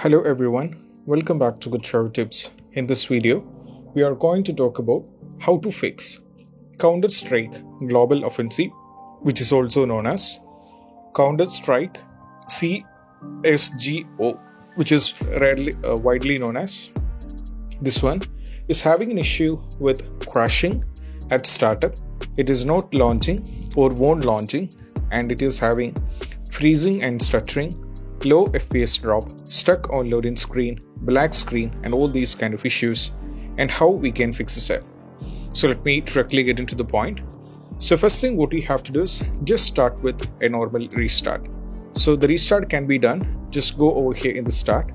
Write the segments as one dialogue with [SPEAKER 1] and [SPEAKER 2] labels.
[SPEAKER 1] Hello everyone, welcome back to Good Travel Tips. In this video, we are going to talk about how to fix Counter-Strike Global Offensive, which is also known as Counter-Strike CSGO, which is widely known as. This one is having an issue with crashing at startup. It is not launching or won't launching, and it is having freezing and stuttering, low FPS drop, stuck on loading screen, black screen, and all these kind of issues, and how we can fix this up. So let me directly get into the point. So first thing what we have to do is just start with a normal restart. So the restart can be done. Just go over here in the start,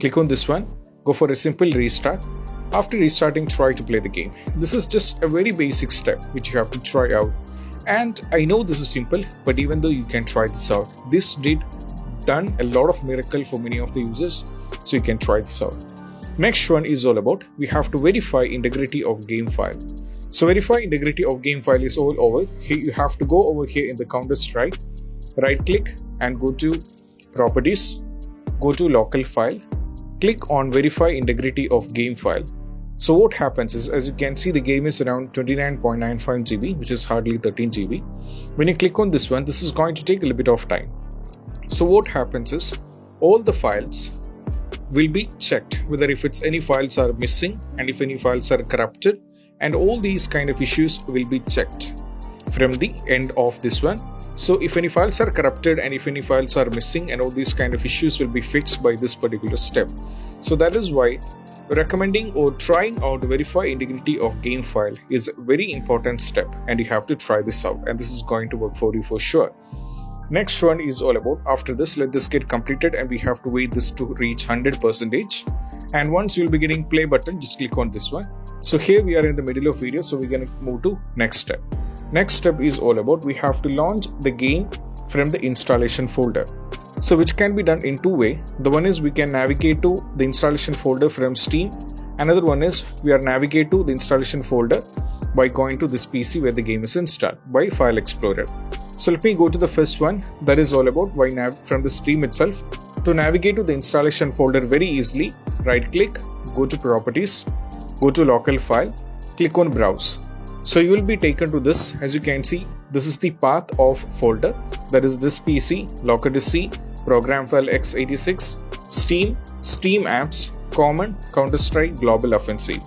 [SPEAKER 1] click on this one, go for a simple restart. After restarting, try to play the game. This is just a very basic step which you have to try out. And I know this is simple, but even though you can try this out, this did done a lot of miracle for many of the users, so you can try this out. Next one is all about we have to verify integrity of game file. So verify integrity of game file is all over. Here you have to go over here in the Counter-Strike, right click and go to properties, go to local file, click on verify integrity of game file. So what happens is, as you can see, the game is around 29.95 GB, which is hardly 13 GB. When you click on this one, this is going to take a little bit of time. So what happens is all the files will be checked, whether if it's any files are missing and if any files are corrupted, and all these kind of issues will be checked from the end of this one. So if any files are corrupted and if any files are missing, and all these kind of issues will be fixed by this particular step. So that is why recommending or trying out verify integrity of game file is a very important step, and you have to try this out, and this is going to work for you for sure. Next one is all about after this, let this get completed and we have to wait this to reach 100%, and once you'll be getting play button, just click on this one. So here we are in the middle of video, so we're going to move to next step. Next step is all about we have to launch the game from the installation folder. So which can be done in two ways. The one is we can navigate to the installation folder from Steam. Another one is we are navigate to the installation folder by going to this PC where the game is installed by File Explorer. So let me go to the first one, that is all about why from the Steam itself. To navigate to the installation folder very easily, right click, go to properties, go to local file, click on browse. So you will be taken to this. As you can see, this is the path of folder, that is this PC, local C, program file x86, Steam, Steam apps, common, Counter-Strike Global Offensive.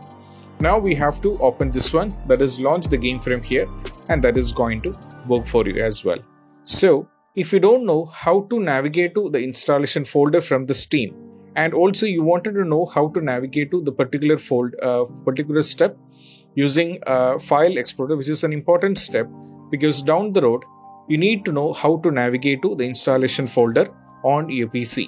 [SPEAKER 1] Now we have to open this one, that is launch the game from here, and that is going to work for you as well. So if you don't know how to navigate to the installation folder from the Steam, and also you wanted to know how to navigate to the particular particular step using File Explorer, which is an important step, because down the road you need to know how to navigate to the installation folder on your PC.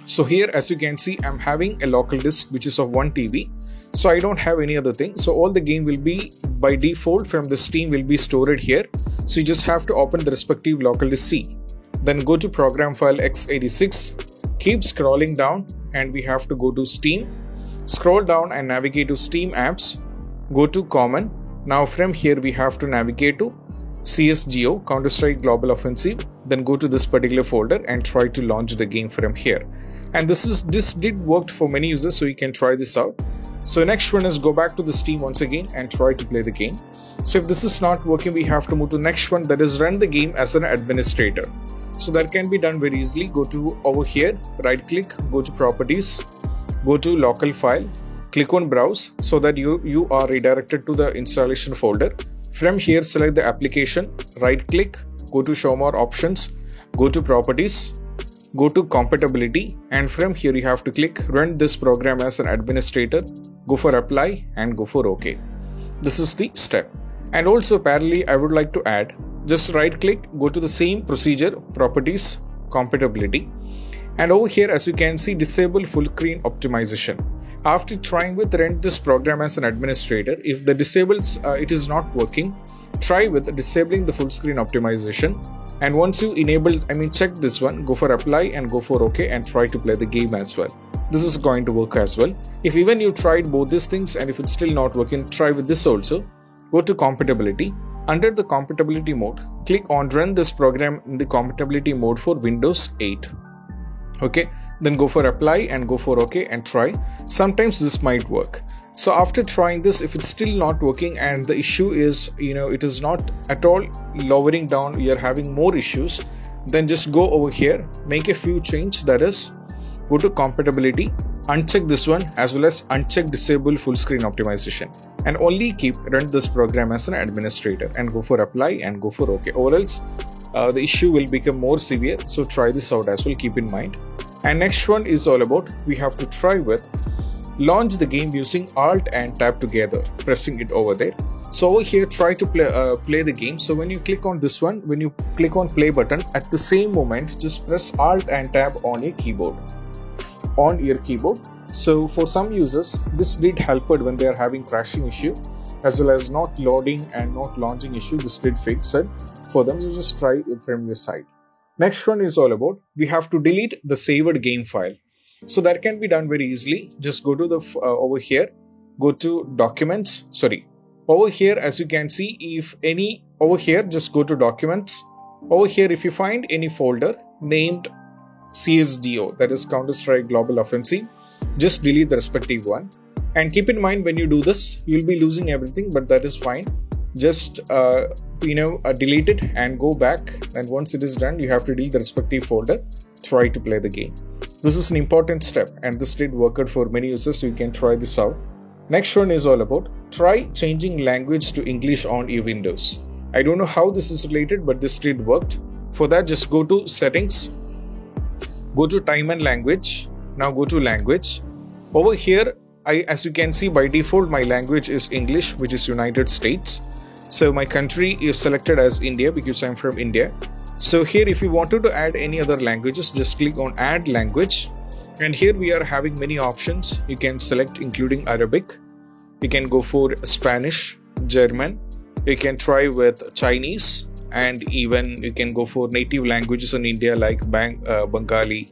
[SPEAKER 1] So here, as you can see, I'm having a local disk which is of 1 TB. So I don't have any other thing. So all the game will be by default from the Steam will be stored here. So you just have to open the respective local disk C. Then go to program file x86. Keep scrolling down and we have to go to Steam. Scroll down and navigate to Steam apps. Go to common. Now from here we have to navigate to CSGO, Counter-Strike Global Offensive. Then go to this particular folder and try to launch the game from here. And this did work for many users, so you can try this out. So next one is go back to the Steam once again and try to play the game. So if this is not working, we have to move to next one, that is run the game as an administrator. So that can be done very easily. Go to over here, right click, go to properties, go to local file, click on browse, so that you are redirected to the installation folder. From here, select the application, right click, go to show more options, go to properties, go to compatibility, and from here you have to click run this program as an administrator, go for apply and go for OK. This is the step. And also parallelly, I would like to add, just right click, go to the same procedure, properties, compatibility, and over here as you can see, disable full screen optimization. After trying with run this program as an administrator, if the disables it is not working, try with disabling the full screen optimization. And once you check this one, go for apply and go for OK and try to play the game as well. This is going to work as well. If even you tried both these things and if it's still not working, try with this also. Go to compatibility. Under the compatibility mode, click on run this program in the compatibility mode for Windows 8. Okay, then go for apply and go for OK and try. Sometimes this might work. So after trying this, if it's still not working and the issue is, it is not at all lowering down, you're having more issues, then just go over here, make a few changes. That is, go to compatibility, uncheck this one as well as uncheck disable full screen optimization, and only run this program as an administrator and go for apply and go for OK, or else the issue will become more severe. So try this out as well, keep in mind. And next one is all about, we have to try with launch the game using Alt and Tab together, pressing it over there. So over here, try to play the game. So when you click on this one, when you click on play button, at the same moment just press Alt and Tab on your keyboard. So for some users, this did help when they are having crashing issue as well as not loading and not launching issue. This did fix it for them. So just try it from your side. Next one is all about, we have to delete the saved game file. So that can be done very easily. Just go to the over here, go to documents. Over here, as you can see, over here, just go to documents. Over here, if you find any folder named CSGO, that is Counter-Strike Global Offensive, just delete the respective one. And keep in mind, when you do this, you'll be losing everything, but that is fine. Just delete it and go back. And once it is done, you have to delete the respective folder. Try to play the game. This is an important step, and this did work out for many users, so you can try this out. Next one is all about, try changing language to English on your Windows. I don't know how this is related, but this did work. For that, just go to settings, go to time and language. Now go to language. Over here, as you can see, by default my language is English, which is United States. So my country is selected as India because I'm from India. So here, if you wanted to add any other languages, just click on add language. And here we are having many options. You can select including Arabic. You can go for Spanish, German. You can try with Chinese, and even you can go for native languages in India like Bengali,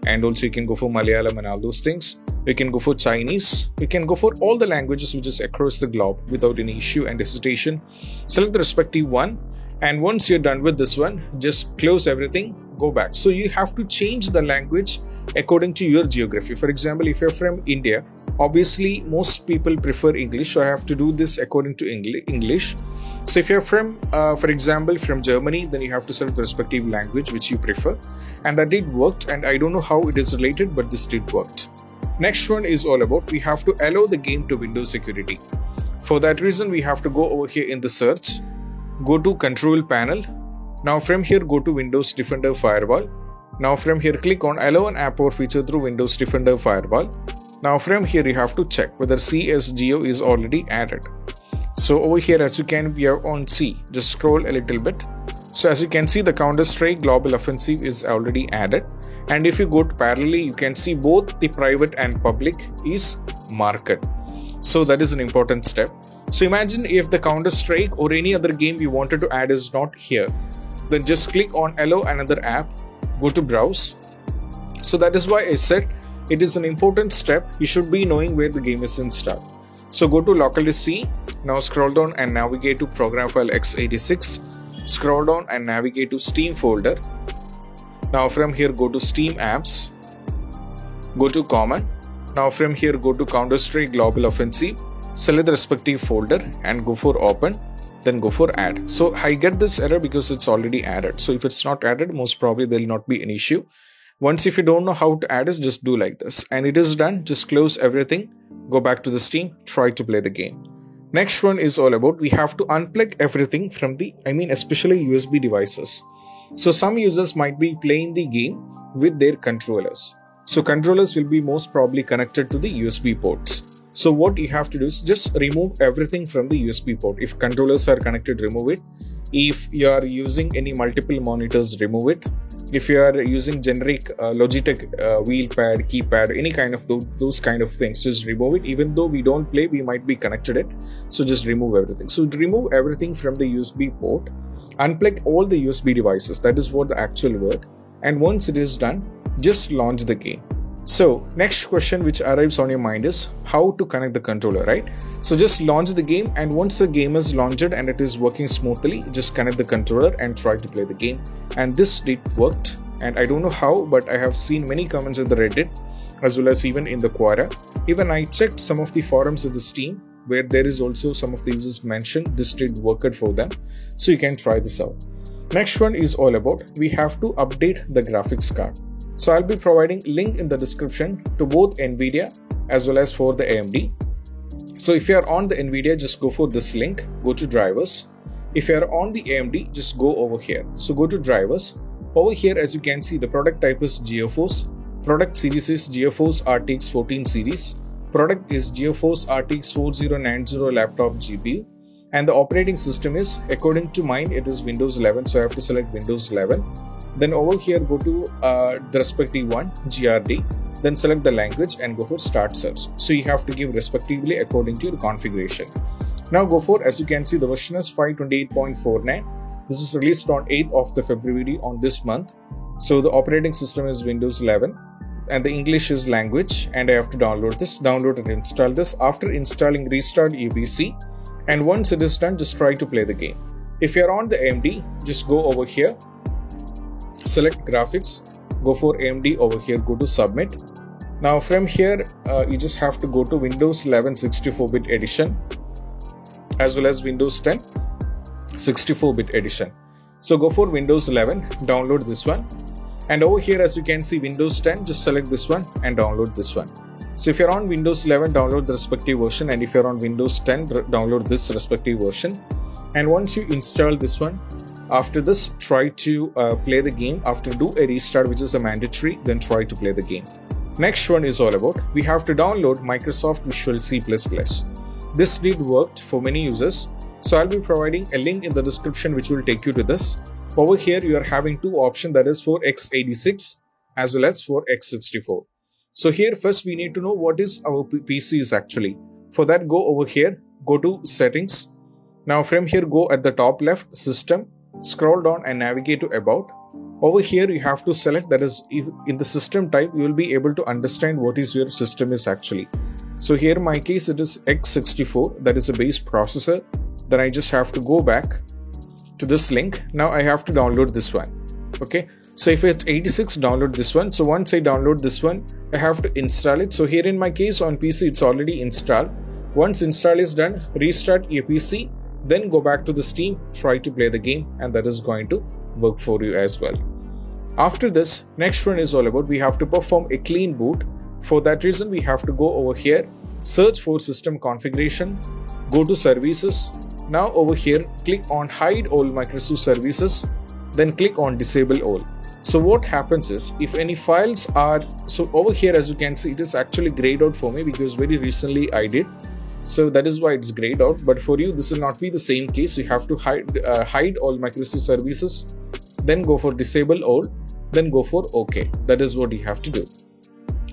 [SPEAKER 1] and also you can go for Malayalam and all those things. You can go for Chinese. You can go for all the languages which is across the globe without any issue and hesitation. Select the respective one. And once you're done with this one, just close everything, go back. So you have to change the language according to your geography. For example, if you're from India, obviously most people prefer English, so I have to do this according to English. So if you're from, for example, from Germany, then you have to select the respective language which you prefer. And that did work, and I don't know how it is related, but this did work. Next one is all about, we have to allow the game to Windows security. For that reason, we have to go over here in the search. Go to control panel. Now from here, go to Windows Defender Firewall. Now from here, click on allow an app or feature through Windows Defender Firewall. Now from here, you have to check whether CSGO is already added. So over here, as you can, we are on C. Just scroll a little bit. So as you can see, the Counter-Strike Global Offensive is already added. And if you go to parallelly, you can see both the private and public is marked. So that is an important step. So imagine if the Counter-Strike or any other game you wanted to add is not here, then just click on allow another app, go to browse. So that is why I said it is an important step. You should be knowing where the game is installed. So go to localdisk C. Now scroll down and navigate to program file x86. Scroll down and navigate to Steam folder. Now from here, go to Steam apps. Go to common. Now from here, go to Counter-Strike Global Offensive. Select the respective folder and go for open, then go for add. So I get this error because it's already added. So if it's not added, most probably there will not be an issue. Once if you don't know how to add it, just do like this. And it is done. Just close everything. Go back to the Steam. Try to play the game. Next one is all about, we have to unplug everything from especially USB devices. So some users might be playing the game with their controllers. So controllers will be most probably connected to the USB ports. So what you have to do is just remove everything from the USB port. If controllers are connected, remove it. If you are using any multiple monitors, remove it. If you are using generic Logitech wheel pad, keypad, any kind of those kind of things, just remove it. Even though we don't play, we might be connected it. So just remove everything. So to remove everything from the USB port, unplug all the USB devices. That is what the actual word. And once it is done, just launch the game. So next question which arrives on your mind is how to connect the controller, right? So just launch the game, and once the game is launched and it is working smoothly, just connect the controller and try to play the game. And this did worked. and I don't know how, but I have seen many comments in the Reddit as well as even in the Quora. Even I checked some of the forums in the Steam where there is also some of the users mentioned this did work out for them, so you can try this out. Next one is all about we have to update the graphics card. So I'll be providing link in the description to both Nvidia as well as for the AMD. So if you are on the Nvidia, just go for this link, go to drivers. If you are on the AMD, just go over here. So go to drivers. Over here, as you can see, the product type is GeForce. Product series is GeForce RTX 14 series. Product is GeForce RTX 4090 laptop GPU. And the operating system is, according to mine, it is Windows 11. So I have to select Windows 11. Then over here, go to the respective one, GRD. Then select the language and go for start search. So you have to give respectively according to your configuration. Now go for, as you can see, the version is 528.49. This is released on 8th of the February on this month. So the operating system is Windows 11 and the English is language, and I have to download this, download and install this. After installing, restart your PC, and once it is done, just try to play the game. If you're on the AMD, just go over here, select graphics, go for AMD over here, go to submit. Now from here, you just have to go to Windows 11 64-bit edition as well as Windows 10 64-bit edition. So go for Windows 11, download this one. And over here, as you can see, Windows 10, just select this one and download this one. So if you're on Windows 11, download the respective version, and if you're on Windows 10, download this respective version. And once you install this one, after this, try to play the game. After do a restart, which is a mandatory, then try to play the game. Next one is all about we have to download Microsoft Visual C++. This did work for many users. So I'll be providing a link in the description which will take you to this. Over here, you are having two options, that is for x86 as well as for x64. So here first we need to know what is our PC is actually. For that, go over here, go to settings. Now from here, go at the top left, system, scroll down and navigate to about. Over here you have to select, that is if in the system type, you will be able to understand what is your system is actually. So here in my case it is x64, that is a base processor. Then I just have to go back to this link. Now I have to download this one. Okay, so if it's 86, download this one. So once I download this one, I have to install it. So here in my case on PC, it's already installed. Once install is done, restart your PC, then go back to the Steam, try to play the game, and that is going to work for you as well. After this, next one is all about we have to perform a clean boot. For that reason, we have to go over here, search for system configuration, go to services. Now over here, click on hide all Microsoft services, then click on disable all. So what happens is, if any files are, so over here as you can see, it is actually grayed out for me because very recently I did. So that is why it's grayed out, but for you this will not be the same case. You have to hide all Microsoft services, then go for disable all, then go for OK. That is what you have to do.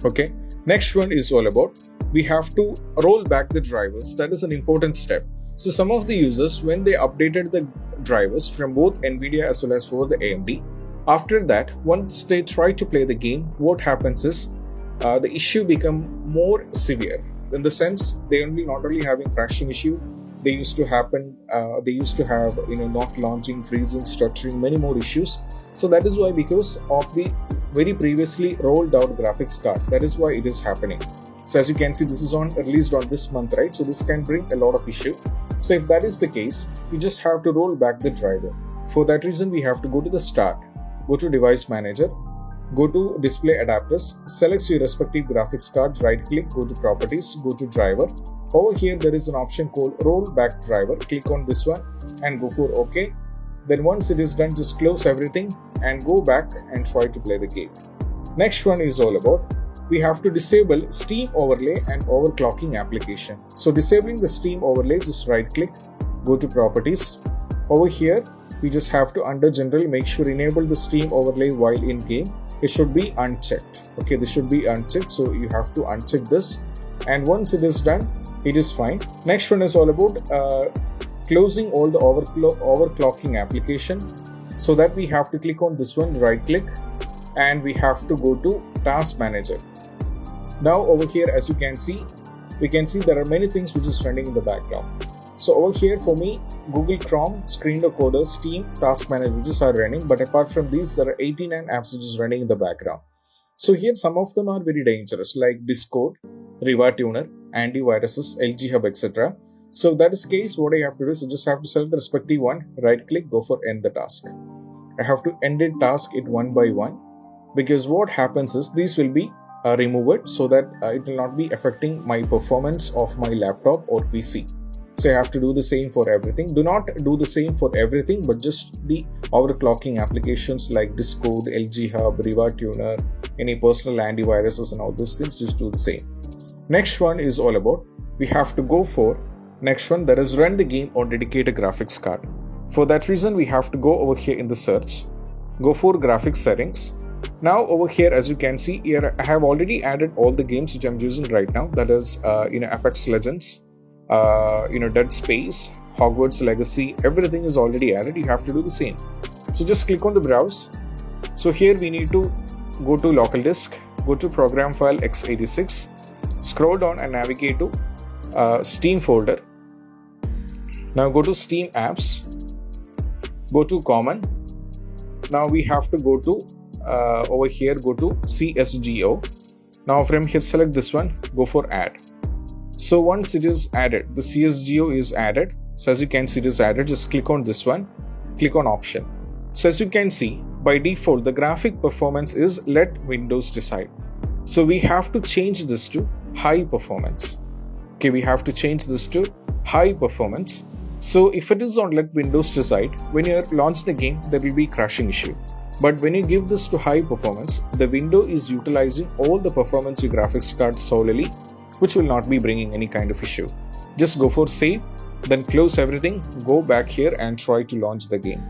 [SPEAKER 1] Okay, next one is all about we have to roll back the drivers. That is an important step. So some of the users, when they updated the drivers from both Nvidia as well as for the AMD, after that, once they try to play the game, what happens is the issue become more severe. In the sense, they not only having crashing issue, they used to have not launching, freezing, stuttering, many more issues. So that is why, because of the very previously rolled out graphics card, that is why it is happening. So as you can see, this is released on this month, right? So this can bring a lot of issue. So if that is the case, you just have to roll back the driver. For that reason, we have to go to the start, go to device manager, go to display adapters, select your respective graphics card, right click, go to properties, go to driver. Over here there is an option called roll back driver. Click on this one and go for OK. Then once it is done, just close everything and go back and try to play the game. Next one is all about we have to disable Steam overlay and overclocking application. So disabling the Steam overlay, just right click, go to properties. Over here we just have to under general make sure enable the Steam overlay while in game. It should be unchecked. Okay, this should be unchecked, so you have to uncheck this, and once it is done, it is fine. Next one is all about closing all the overclocking application. So that we have to click on this one, right click, and we have to go to task manager. Now over here, as you can see, we can see there are many things which is running in the background. So over here for me, Google Chrome, Screen Recorder, Steam, Task Manager which are running, but apart from these there are 89 apps which is running in the background. So here some of them are very dangerous like Discord, Riva Tuner, antiviruses, LG Hub, etc. So if that is the case, what I have to do is I just have to select the respective one, right click, go for end the task. I have to end it task it one by one, because what happens is these will be removed so that it will not be affecting my performance of my laptop or PC. So I have to do the same for everything. Do not do the same for everything, but just the overclocking applications like Discord, LG Hub, Riva Tuner, any personal antiviruses and all those things, just do the same. Next one is all about, we have to go for next one, that is run the game on dedicated graphics card. For that reason, we have to go over here in the search, go for graphics settings. Now over here, as you can see here, I have already added all the games which I'm using right now. That is, Apex Legends, Dead Space, Hogwarts Legacy, everything is already added. You have to do the same. So just click on the browse. So here we need to go to local disk, go to program file x86, scroll down and navigate to Steam folder. Now go to Steam apps, go to common. Now we have to go to over here, go to CSGO. Now from here select this one, go for add. So once it is added, the CSGO is added. So as you can see it is added, just click on this one, click on option. So as you can see, by default the graphic performance is let Windows decide. So we have to change this to high performance. Okay, we have to change this to high performance. So if it is on let Windows decide, when you launch the game there will be crashing issue. But when you give this to high performance, the window is utilizing all the performance your graphics card solely, which will not be bringing any kind of issue. Just go for save, then close everything, go back here and try to launch the game.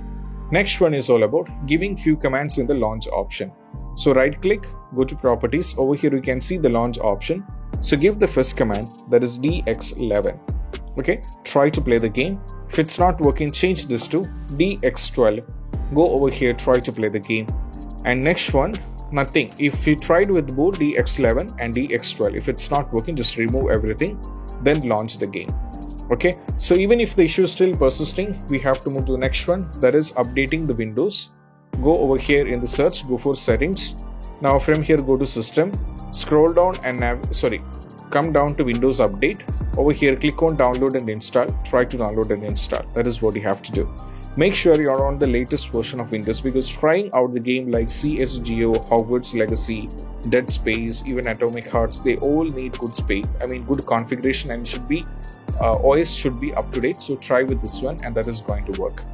[SPEAKER 1] Next one is all about giving few commands in the launch option. So right click, go to properties, over here you can see the launch option. So give the first command, that is DX11. Okay, try to play the game. If it's not working, change this to DX12. Go over here, try to play the game. And next one, nothing. If you tried with both DX11 and DX12, if it's not working, just remove everything, then launch the game. Okay, so even if the issue is still persisting, we have to move to the next one, that is updating the Windows. Go over here in the search, go for settings. Now from here go to system, scroll down and come down to Windows Update. Over here click on download and install. Try to download and install. That is what you have to do. Make sure you are on the latest version of Windows, because trying out the game like CSGO, Hogwarts Legacy, Dead Space, even Atomic Hearts, they all need good configuration, and should be OS should be up to date. So try with this one and that is going to work.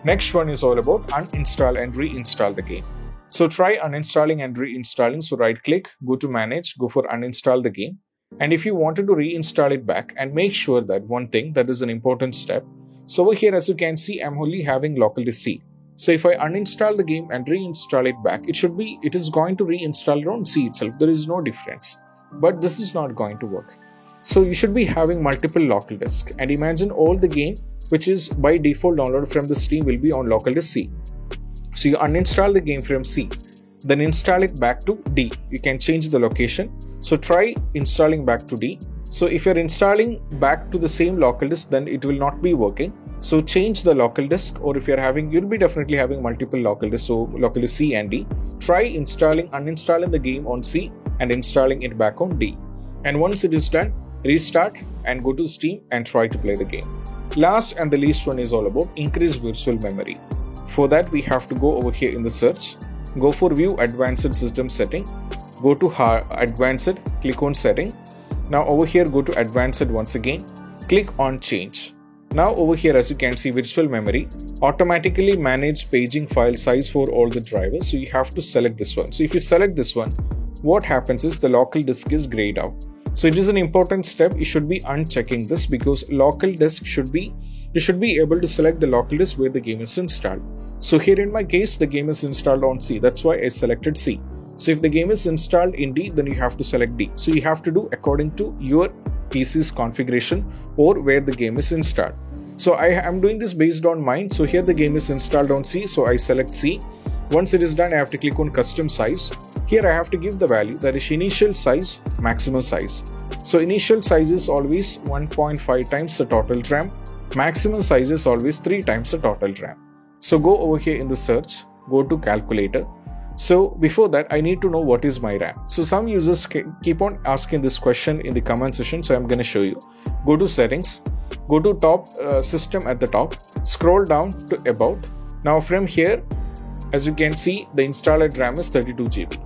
[SPEAKER 1] Next one is all about uninstall and reinstall the game. So try uninstalling and reinstalling. So right click, go to manage, go for uninstall the game. And if you wanted to reinstall it back, and make sure that one thing, that is an important step. So over here as you can see, I'm only having local disk C. So if I uninstall the game and reinstall it back, it is going to reinstall it on C itself. There is no difference. But this is not going to work. So you should be having multiple local disks, and imagine all the game which is by default downloaded from the Steam will be on local disk C. So you uninstall the game from C, then install it back to D. You can change the location. So try installing back to D. So if you're installing back to the same local disk, then it will not be working. So change the local disk, or if you'll be definitely having multiple local disks, so local disk C and D. Try uninstalling the game on C and installing it back on D. And once it is done, restart and go to Steam and try to play the game. Last and the least one is all about increase virtual memory. For that we have to go over here in the search, go for view advanced system setting, go to advanced, click on setting. Now over here go to advanced once again, click on change. Now over here as you can see, virtual memory automatically manage paging file size for all the drivers. So you have to select this one. So if you select this one, what happens is the local disk is grayed out. So it is an important step. You should be unchecking this, because local disk you should be able to select the local disk where the game is installed. So here in my case, the game is installed on C. That's why I selected C. So if the game is installed in D, then you have to select D. So you have to do according to your PC's configuration or where the game is installed. So I am doing this based on mine. So here the game is installed on C. So I select C. Once it is done, I have to click on custom size. Here I have to give the value, that is initial size, maximum size. So initial size is always 1.5 times the total RAM. maximum size is always 3 times the total RAM. So go over here in the search, go to calculator. So before that, I need to know what is my RAM. So some users keep on asking this question in the comment section. So I'm going to show you. Go to settings, go to top system at the top, scroll down to about. Now from here, as you can see, the installed RAM is 32 GB.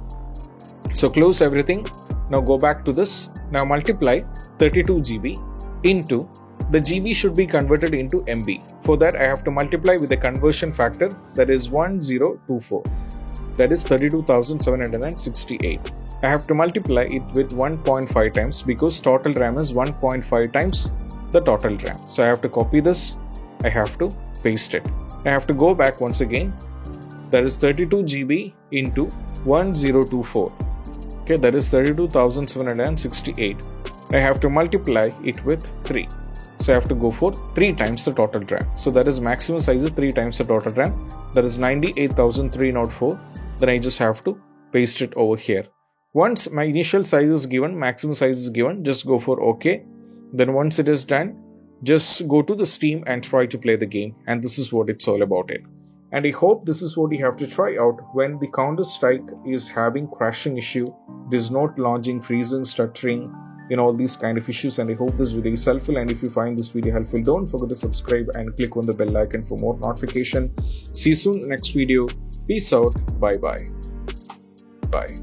[SPEAKER 1] So close everything. Now go back to this. Now multiply 32 GB into the GB should be converted into MB. For that, I have to multiply with a conversion factor that is 1024. That is 32,768. I have to multiply it with 1.5 times because total RAM is 1.5 times the total RAM. So I have to copy this. I have to paste it. I have to go back once again. That is 32 GB into 1024. Okay, that is 32,768. I have to multiply it with 3. So I have to go for 3 times the total RAM. So that is maximum size is 3 times the total RAM. That is 98,304. Then I just have to paste it over here. Once my initial size is given, maximum size is given, just go for OK. Then once it is done, just go to the Steam and try to play the game. And this is what it's all about it. And I hope this is what you have to try out when the Counter-Strike is having crashing issue. It is not launching, freezing, stuttering, all these kind of issues. And I hope this video is helpful. And if you find this video helpful, don't forget to subscribe and click on the bell icon for more notification. See you soon in the next video. Peace out. Bye bye. Bye.